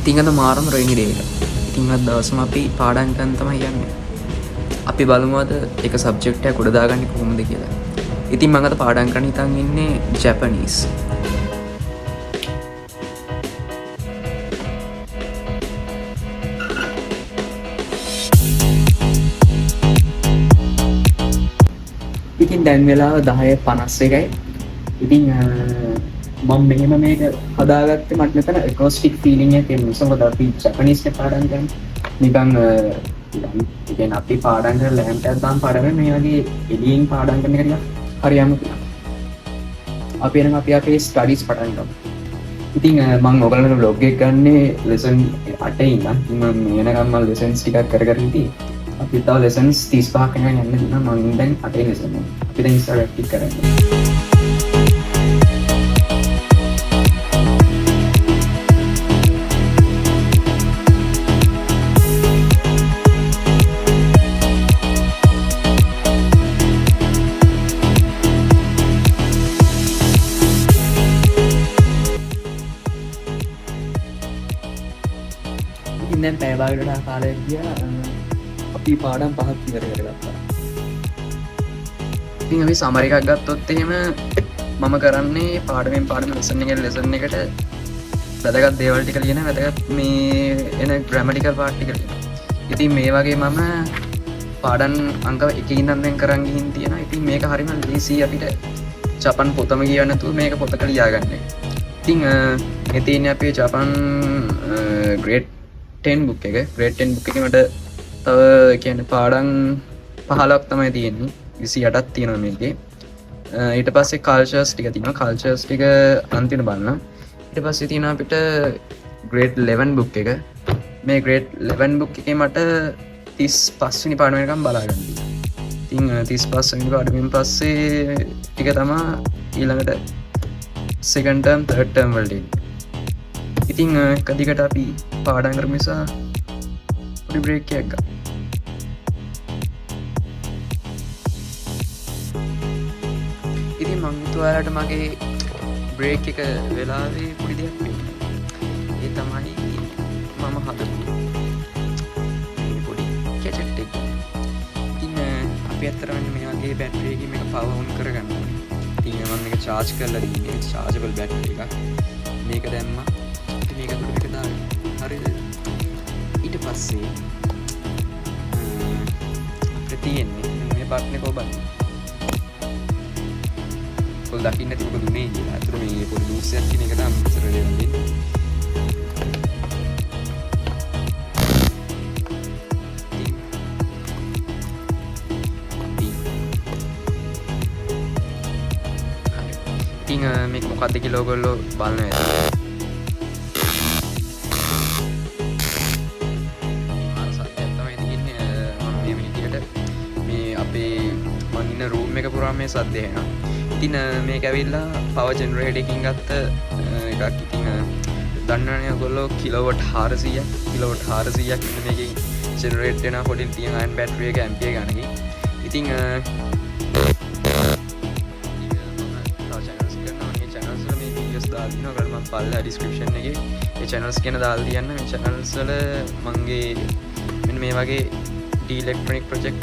ඉතින් අද මාරම රෙයිනි ඩේ එක. ඉතින් අද දවසම අපි පාඩම් කරන්න තමයි යන්නේ. අපි බලමු අද එක සබ්ජෙක්ට් එකක් උඩ දාගන්නේ කොහොමද කියලා. ඉතින් මම අද පාඩම් කරන්න හිතන් ඉන්නේ ජැපනීස්. ඉතින් දැන් වෙලාව 10:51යි. ඉතින් මම මෙහෙම මේක හදාගත්තේ මට මෙතන ඇකොස්ටික් ෆීලිං එකක් එන්න නිසා. මොකද අපි ජැපනීස් එක පාඩම් කරන්නේ නිකන් ඉතින් අපි පාඩම් කරලා ලෑම්ප් එකක් දාන් පාඩම් කරන්නේ මේ වගේ එළියෙන් පාඩම් කරන එක ටිකක් හරි අමුතුයි. අපි එනම් අපි අපේ ස්ටඩීස් පටන් ගමු. ඉතින් මම ඔයගලන්ට vlog එක ගන්නේ ලෙසන් 8 ඉඳන්. මම වෙනකම් මම ලෙසන්ස් ටිකක් කර කර ඉතින් අපි තව ලෙසන්ස් 35ක් යනවා යන්න දුන්නා. මම දැන් 8 ලෙසන් එක. අපි දැන් ඉස්සර ප්‍රැක්ටිස් කරන්නේ. දැන් පැය භාගයකට කාලයක් ගියා. අපි පාඩම් 5ක් ඉවර කරගත්තා. ඉතින් අපි සමර් එකක් ගත්තොත් එහෙම මම කරන්නේ පාඩමෙන් පාඩම ලෙසන් එකෙන් ලෙසන් එකට වැදගත් දේවල් ටික ලියන වැදගත් මේ එන ග්‍රැමටිකල් පාර්ට් ටික ලියන. ඉතින් මේ වගේ මම පාඩම් අංක 1 ඉඳන් දැන් කරන් ගිහින් තියෙනවා. ඉතින් මේක හරිම ලේසි අපිට ජපන් පොතම කියව නැතුව මේක පොතක ලියාගන්න. ඉතින් මේ තියෙන්නේ අපේ ජපන් ග්‍රේඩ් 10 බුක් එක. ග්‍රේඩ් 10 බුක් එකේ මට තව කියන්නේ පාඩම් 15ක් තමයි තියෙන්නේ. 28ක් තියෙනවා මේකේ. ඊට පස්සේ කල්චර්ස් ටික තියෙනවා. කල්චර්ස් ටික අන්තිමට බලන්න. ඊට පස්සේ තියෙනවා අපිට ග්‍රේඩ් 11 බුක් එක. මේ ග්‍රේඩ් 11 බුක් එකේ මට 35 වෙනි පාඩම වෙනකම් බලා ගන්න තියෙනවා. ඉතින් 35 වෙනි පාඩමෙන් පස්සේ ටික තමයි ඊළඟට second term third term වලට එන්නේ. ඉතින් එක දිගට අපි පාඩම් කරමු නිසා පොඩි බ්‍රේක් එකක් ගන්න. ඉතින් මම හිතුවාලට මගේ බ්‍රේක් එක වෙලාවේ පොඩි දෙයක් වෙන්නේ. ඒ තමයි මම හදපු මේ පොඩි කැචට් එක. ඉතින් අපි අතරම මේ වගේ බැටරි එකකින් මේක පවර් ඔන් කරගන්න ඕනේ. ඉතින් මම මේක charge කරලා දීන්නේ chargeable බැටරි එකක්. මේක දැම්මා. මේක තුඩ පිට දාන්න. හරිද? ඊට පස්සේ අපිට තියෙන්නේ මේ බටන් එක ඔබන්න. ඔය දකින්න නැති මොකද උනේ කියලා. අතට මේ පොඩි ලූස් එකක් කියන එක තමයි ඉස්සර දෙන්නේ. ඉතින් මේක මොකක්ද කියලා ඔයගොල්ලෝ බලන්න ඇති. රූම් එක පුරාම මේ සද්දය එනවා. ඉතින් මේක ඇවිල්ලා පවර් ජෙනරේටර් එකකින් ගත්ත එකක්. ඉතින් දන්නවනේ ඔයගොල්ලෝ කිලෝවොට් 400ක් ඉන්න මේකේ ජෙනරේට් වෙන පොඩි ලිතියම් අයන් බැටරි එක ඇම්පියර් ගණනකින්. ඉතින් channels වල මේ videos දාලා දිනවා. ඔයාලා මම පල්ලා description එකේ ඒ channels ගැන දාලා තියන්න. මේ channels වල මගේ මෙන්න මේ වගේ electronic project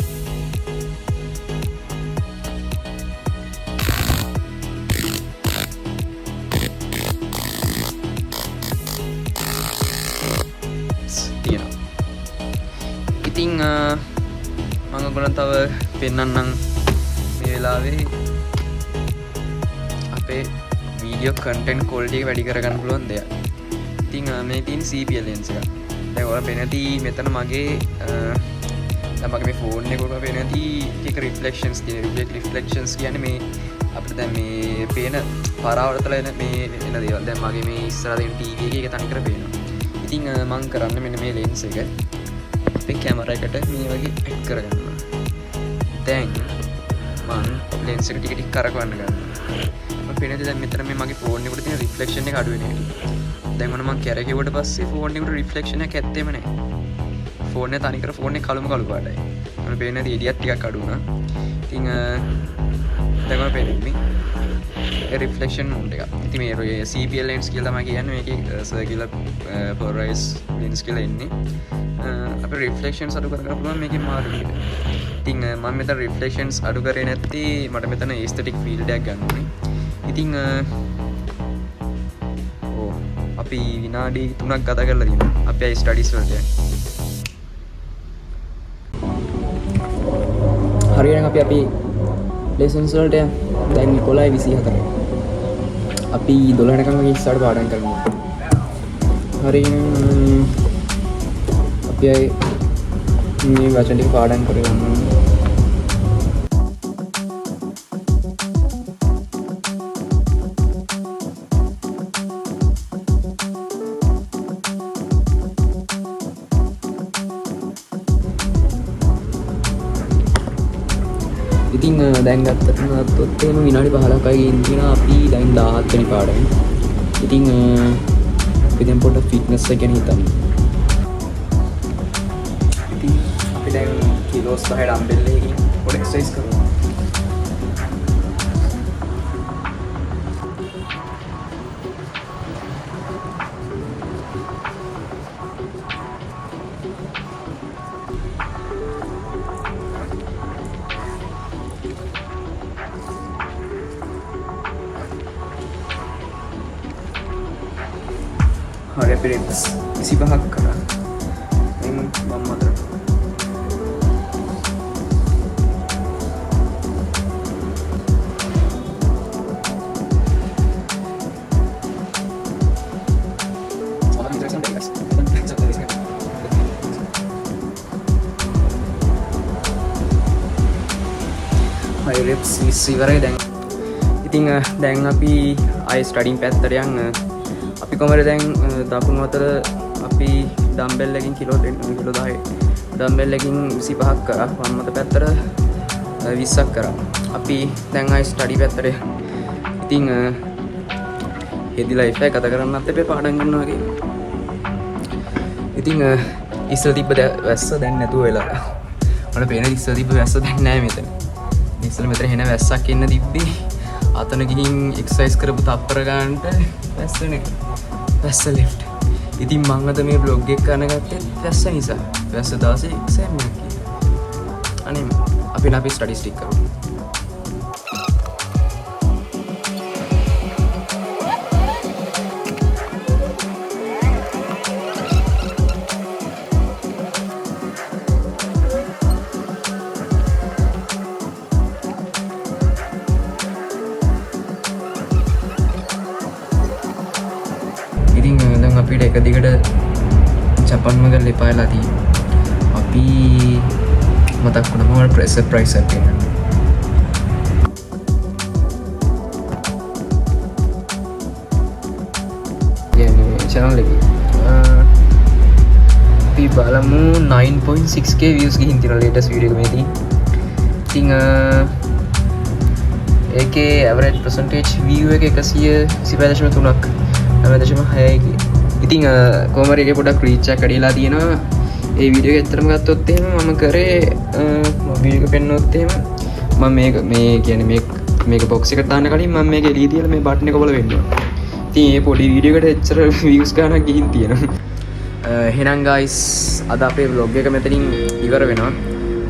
ඉතින් මම ඔයගොල්ලන්ට තව පෙන්නන්නම් මේ වෙලාවේ අපේ වීඩියෝ කන්ටෙන්ට් ක්වොලිටි එක වැඩි කරගන්න පුළුවන් දෙයක්. ඉතින් මේ තියෙන CPL lens එක. දැන් ඔයාලා පේනදී මෙතන මගේ දැන් මගේ මේ ෆෝන් එක උඩ පේනදී එක රිෆ්ලෙක්ෂන්ස් තියෙනවා. රිෆ්ලෙක්ෂන්ස් කියන්නේ මේ අපිට දැන් මේ පේන පරාවර්තන එන මේ එන දේවල්. දැන් මගේ මේ ඉස්සරහ තියෙන TV එකේ ඒක තනිකර පේනවා. ඉතින් මම කරන්නේ මෙන්න මේ lens එක කැමරා එකට මේ වගේ ඇඩ් කරගන්නවා. දැන් මම ලෙන්ස් එක ටික ටික කරකවන්න ගන්නවා. මම පේනද දැන් මෙතන මේ මගේ ෆෝන් එකට තියෙන රිෆ්ලෙක්ෂන් එක අඩු වෙන හැටි. දැන් මොන මම කැරකෙව්වට පස්සේ ෆෝන් එකට රිෆ්ලෙක්ෂන් එක ඇත්තෙම නැහැ. ෆෝන් එක තනිකර ෆෝන් එක කළු පාටයි. මම පේනද එඩියත් ටිකක් අඩු වුණා. ඉතින් දැන් ඔය පෙනෙන්නේ රිෆ්ලෙක්ෂන් මවුන්ට් එක. ඉතින් මේ CPL lens කියලා තමයි කියන්නේ මේකේ circular polarized lens කියලා එන්නේ. අපේ රිෆ්ලෙක්ෂන්ස් අඩු කරගන්න පුළුවන් මේකේ මාරු විදිහට. ඉතින් මම මෙතන රිෆ්ලෙක්ෂන්ස් අඩු කරේ නැත්ති මට මෙතන aesthetic field එකක් ගන්න ඕනේ. ඉතින් අපි විනාඩි 3ක් ගත කරලා තියෙනවා. අපි ආයි ස්ටඩිස් වලට යන්න. හරියනම් අපි ලෙසන්ස් වලට යන්න. දැන් 11:24. අපි 12 වගේ ඉස්සරහට පාඩම් කරනවා. හරියනම් අපි ආයි මේ වචන ටික පාඩම් කරගන්න. ඉතින් දැන් ගත්තොත් එහෙම විනාඩි 15ක් වගේ ඉන්න තියෙනවා. අපි දැන් 17 වෙනි පාඩම. ඉතින් අපි දැන් පොඩ්ඩක් ෆිට්නස් එක ගැන හිතමු. ඉතින් අපි දැන් කිලෝස් 10 ඩම්බෙල් එකකින් පොඩ්ඩක් එක්සර්සයිස් කරමු. හරි අපි reps 25ක් කරා. එහෙනම් මම මතර. හරි reps 20 ඉවරයි දැන්. ඉතින් දැන් අපි ආයි ස්ටඩින් පැත්තට යන්න. අපි කොහමද දැන් දකුණු අතර අපි ඩම්බෙල් එකකින් කිලෝ 10 ඩම්බෙල් එකකින් 25ක් කරා. වම් අත පැත්තට 20ක් කරා. අපි දැන් ආයි ස්ටඩි පැත්තට. ඉතින් හෙදි ලයිෆ් එක ගත කරන්නත් එපේ පාඩම් කරනවා වගේ. ඉතින් ඉස්සර තිබ්බ වැස්ස දැන් නැතුව වෙලා. මට පේන ඉස්සර තිබ්බ වැස්ස දැන් නැහැ මෙතන. ඉස්සර මෙතන එන වැස්සක් එන්න තිබ්බේ. අතන ගිහින් එක්සර්සයිස් කරපු තප්පර ගන්නට වැස්සනේ. වැස්ස ලෙෆ්ට්. ඉතින් මං අද මේ බ්ලොග් එක කරන ගත්තේ වැස්ස නිසා. වැස්ස දවසේ එක්සෑම් එකක් කියලා. අනේ අපි ස්ටැටිස්ටික් කරමු. අපිට එක දිගට ජපන්ම කරලා එපාලා තියෙනවා. අපි මතක් වුණාම වල ප්‍රෙසර් ප්‍රයිස් එකක් ගන්න. කියන්නේ channel එකේ අපි බලමු 9.6k views ගිහින් තියෙන latest video එක මේදී. ඉතින් ඒකේ average percentage view එක 125.3ක් 9.6යි. ඉතින් කොහමද ඒකේ පොඩක් රීච් එකක් අඩිලා තියෙනවා. ඒ වීඩියෝ එක ඇත්තටම ගත්තොත් එහෙම මම කරේ වීඩියෝ එක පෙන්නොත් එහෙම මම මේ කියන්නේ මේක බොක්ස් එකට දාන්න කලින් මම මේක එළිය තියලා මේ බටන් එක ඔබල වෙන්න ඕන. ඉතින් මේ පොඩි වීඩියෝ එකට එච්චර views ගන්නක් ගිහින් තියෙනවා. එහෙනම් guys අද අපේ vlog එක මෙතනින් ඉවර වෙනවා.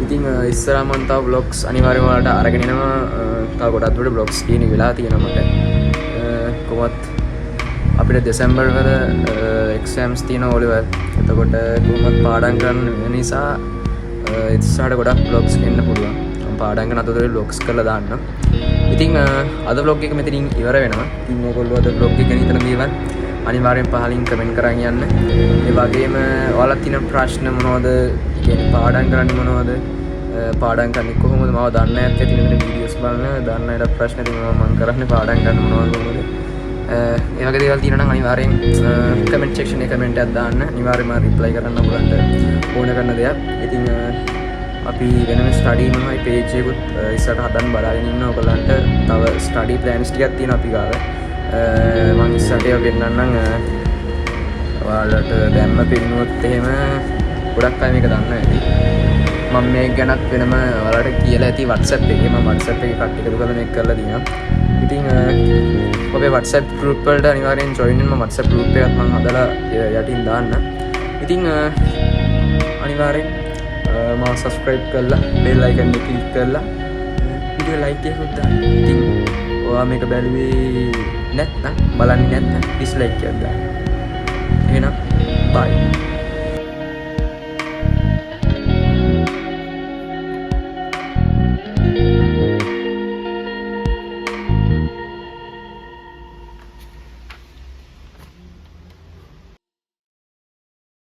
ඉතින් ඉස්සරහා මම තව vlogs අනිවාර්යයෙන්ම ඔයාලට අරගෙන එනවා. තව ගොඩක් දුරට vlogs කියන වෙලා තියෙනවා මට. කොහොමත් අපිට දෙසැම්බර් වල එක්සෑම්ස් තියෙන ඕලෙවල්. එතකොට කොහොමත් පාඩම් කරන්න වෙන නිසා ඉස්සරහට ගොඩක් vlogs එන්න පුළුවන්. මම පාඩම් කරන අතරතුර vlogs කරලා දාන්න. ඉතින් අද vlog එක මෙතනින් ඉවර වෙනවා. ඉතින් ඔයගොල්ලෝ අද vlog එක ගැන හිතන දේවල් අනිවාර්යෙන් පහලින් කමෙන්ට් කරන් යන්න. ඒ වගේම ඔයාලට තියෙන ප්‍රශ්න මොනවද? කියන්නේ පාඩම් කරන්නේ මොනවද? පාඩම් කරන්නේ කොහොමද? මම දන්නේ නැත්නම් ඉතින් මෙතන වීඩියෝස් බලන දන්න අයට ප්‍රශ්න තියෙනවා මම කරන්නේ පාඩම් කරන්න මොනවද කොහොමද? ඒ වගේ දේවල් තියෙනවා නම් අනිවාර්යෙන් කමෙන්ට් සෙක්ෂන් එකේ කමෙන්ට් එකක් දාන්න. අනිවාර්යෙන්ම රිප්ලයි කරන්න ඔයගලන්ට ඕන කරන දෙයක්. ඉතින් අපි වෙනම ස්ටඩි මොනවයි පේජ් එකකුත් ඉස්සරහට හදන්න බලාගෙන ඉන්න ඔයගලන්ට තව ස්ටඩි ප්ලෑන්ස් ටිකක් තියෙනවා අපි ගාව. මම ඉස්සරහට ඒක ගෙන්නන්නම්. ඔයාලට දැම්ම පින්නුවොත් එහෙම ගොඩක් අය මේක දන්නවා ඇති. මම මේ ගැනත් වෙනම ඔයාලට කියලා ඇති WhatsApp එකේ මම WhatsApp එකේ කට්ටිය එකතු කරලා මේක කරලා තියෙනවා. ඉතින් ඔබේ WhatsApp group වලට අනිවාර්යෙන් join වෙන්න. මම WhatsApp group එකත් මම හදලා යටින් දාන්න. ඉතින් අනිවාර්යෙන් මාව subscribe කරලා bell icon එක click කරලා වීඩියෝ like එකක් දාන්න. ඉතින් ඔයා මේක බැලුවේ නැත්නම් බලන්නේ නැත්නම් dislike එකක් දාන්න. එහෙනම් bye.